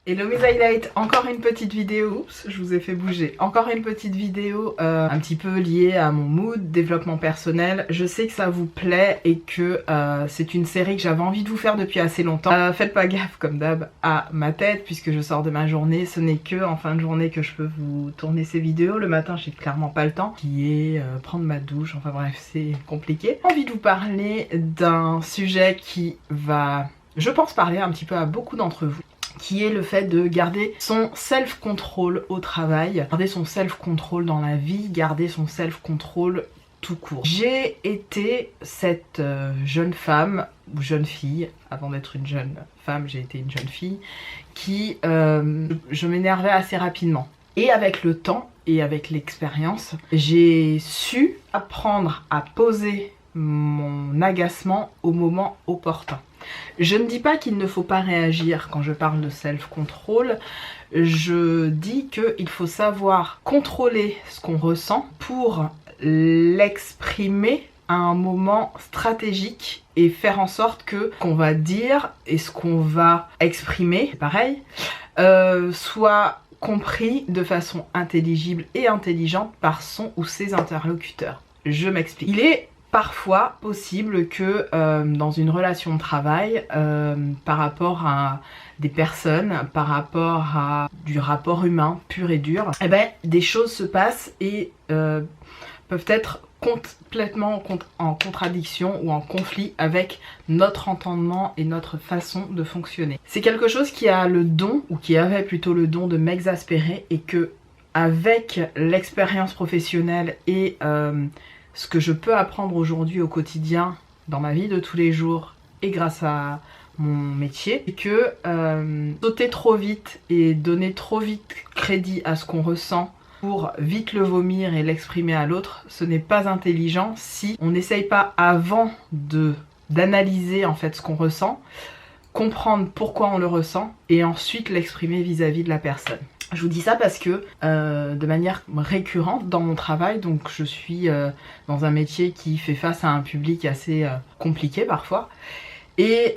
Hello mes highlights, encore une petite vidéo, oups, je vous ai fait bouger, encore une petite vidéo un petit peu liée à mon mood, développement personnel. Je sais que ça vous plaît et que c'est une série que j'avais envie de vous faire depuis assez longtemps. Faites pas gaffe comme d'hab à ma tête puisque je sors de ma journée, ce n'est que en fin de journée que je peux vous tourner ces vidéos. Le matin j'ai clairement pas le temps, qui est prendre ma douche, enfin bref c'est compliqué. J'ai envie de vous parler d'un sujet qui va, je pense, parler un petit peu à beaucoup d'entre vous, qui est le fait de garder son self-control au travail, garder son self-control dans la vie, garder son self-control tout court. J'ai été cette jeune femme, ou jeune fille, avant d'être une jeune femme, j'ai été une jeune fille, qui, je m'énervais assez rapidement. Et avec le temps et avec l'expérience, j'ai su apprendre à poser mon agacement au moment opportun. Je ne dis pas qu'il ne faut pas réagir quand je parle de self-control, je dis qu'il faut savoir contrôler ce qu'on ressent pour l'exprimer à un moment stratégique et faire en sorte que ce qu'on va dire et ce qu'on va exprimer, pareil, soit compris de façon intelligible et intelligente par son ou ses interlocuteurs. Je m'explique. Il est parfois possible que dans une relation de travail, par rapport à des personnes, par rapport à du rapport humain pur et dur, eh ben, des choses se passent et peuvent être complètement en contradiction ou en conflit avec notre entendement et notre façon de fonctionner. C'est quelque chose qui a le don, ou qui avait plutôt le don de m'exaspérer, et que avec l'expérience professionnelle et ce que je peux apprendre aujourd'hui au quotidien, dans ma vie de tous les jours et grâce à mon métier, c'est que sauter trop vite et donner trop vite crédit à ce qu'on ressent pour vite le vomir et l'exprimer à l'autre, ce n'est pas intelligent si on n'essaye pas avant d'analyser en fait ce qu'on ressent, comprendre pourquoi on le ressent et ensuite l'exprimer vis-à-vis de la personne. Je vous dis ça parce que de manière récurrente dans mon travail, donc je suis dans un métier qui fait face à un public assez compliqué parfois, et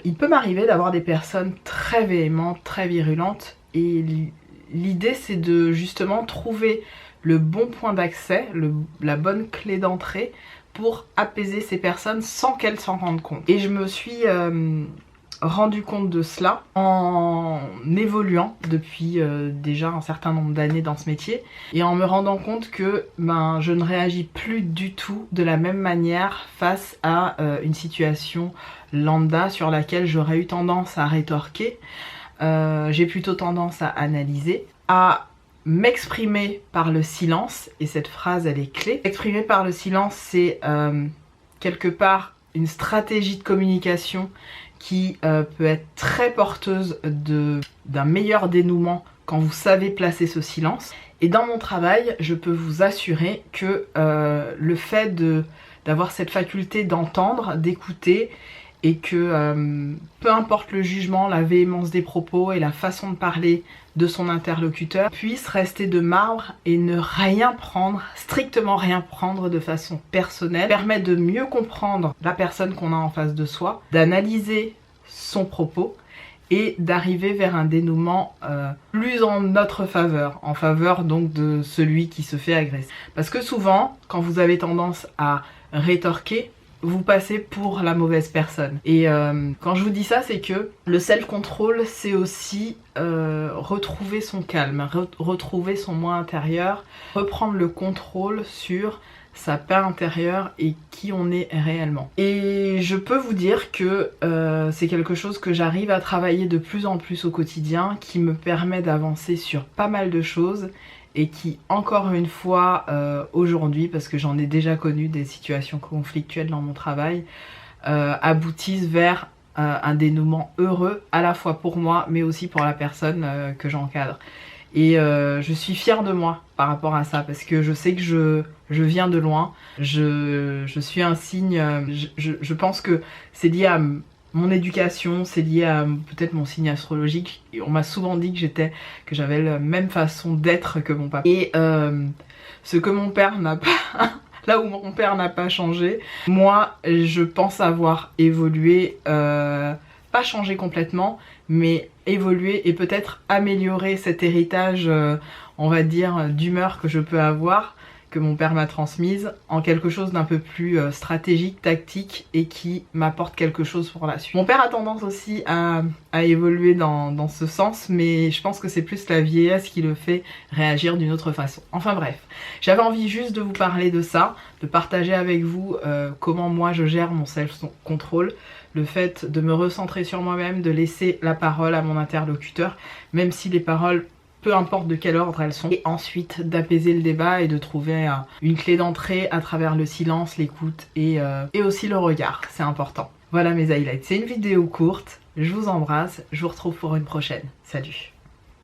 il peut m'arriver d'avoir des personnes très véhémentes, très virulentes, et l'idée c'est de justement trouver le bon point d'accès, la bonne clé d'entrée pour apaiser ces personnes sans qu'elles s'en rendent compte. Et je me suis rendu compte de cela en évoluant depuis déjà un certain nombre d'années dans ce métier et en me rendant compte que je ne réagis plus du tout de la même manière face à une situation lambda sur laquelle j'aurais eu tendance à rétorquer. J'ai plutôt tendance à analyser, à m'exprimer par le silence, et cette phrase elle est clé. Exprimer par le silence, c'est quelque part une stratégie de communication qui peut être très porteuse d'un meilleur dénouement quand vous savez placer ce silence. Et dans mon travail, je peux vous assurer que le fait d'avoir cette faculté d'entendre, d'écouter, et que peu importe le jugement, la véhémence des propos et la façon de parler de son interlocuteur, puisse rester de marbre et ne rien prendre, strictement rien prendre de façon personnelle, permet de mieux comprendre la personne qu'on a en face de soi, d'analyser son propos et d'arriver vers un dénouement plus en notre faveur, en faveur donc de celui qui se fait agresser. Parce que souvent, quand vous avez tendance à rétorquer, vous passez pour la mauvaise personne. Et quand je vous dis ça, c'est que le self-control, c'est aussi retrouver son calme, retrouver son moi intérieur, reprendre le contrôle sur sa paix intérieure et qui on est réellement. Et je peux vous dire que c'est quelque chose que j'arrive à travailler de plus en plus au quotidien, qui me permet d'avancer sur pas mal de choses, et qui, encore une fois, aujourd'hui, parce que j'en ai déjà connu des situations conflictuelles dans mon travail, aboutissent vers un dénouement heureux, à la fois pour moi, mais aussi pour la personne que j'encadre. Et je suis fière de moi par rapport à ça, parce que je sais que je viens de loin, je suis un signe, je pense que c'est lié à mon éducation, c'est lié à peut-être mon signe astrologique. Et on m'a souvent dit que j'avais la même façon d'être que mon papa. Et ce que mon père n'a pas, là où mon père n'a pas changé, moi je pense avoir évolué, pas changé complètement, mais évoluer et peut-être améliorer cet héritage, on va dire, d'humeur que je peux avoir, que mon père m'a transmise, en quelque chose d'un peu plus stratégique, tactique et qui m'apporte quelque chose pour la suite. Mon père a tendance aussi à évoluer dans ce sens, mais je pense que c'est plus la vieillesse qui le fait réagir d'une autre façon. Enfin bref, j'avais envie juste de vous parler de ça, de partager avec vous comment moi je gère mon self-control, le fait de me recentrer sur moi-même, de laisser la parole à mon interlocuteur, même si les paroles, peu importe de quel ordre elles sont, et ensuite d'apaiser le débat et de trouver une clé d'entrée à travers le silence, l'écoute et aussi le regard, c'est important. Voilà mes highlights, c'est une vidéo courte, je vous embrasse, je vous retrouve pour une prochaine. Salut!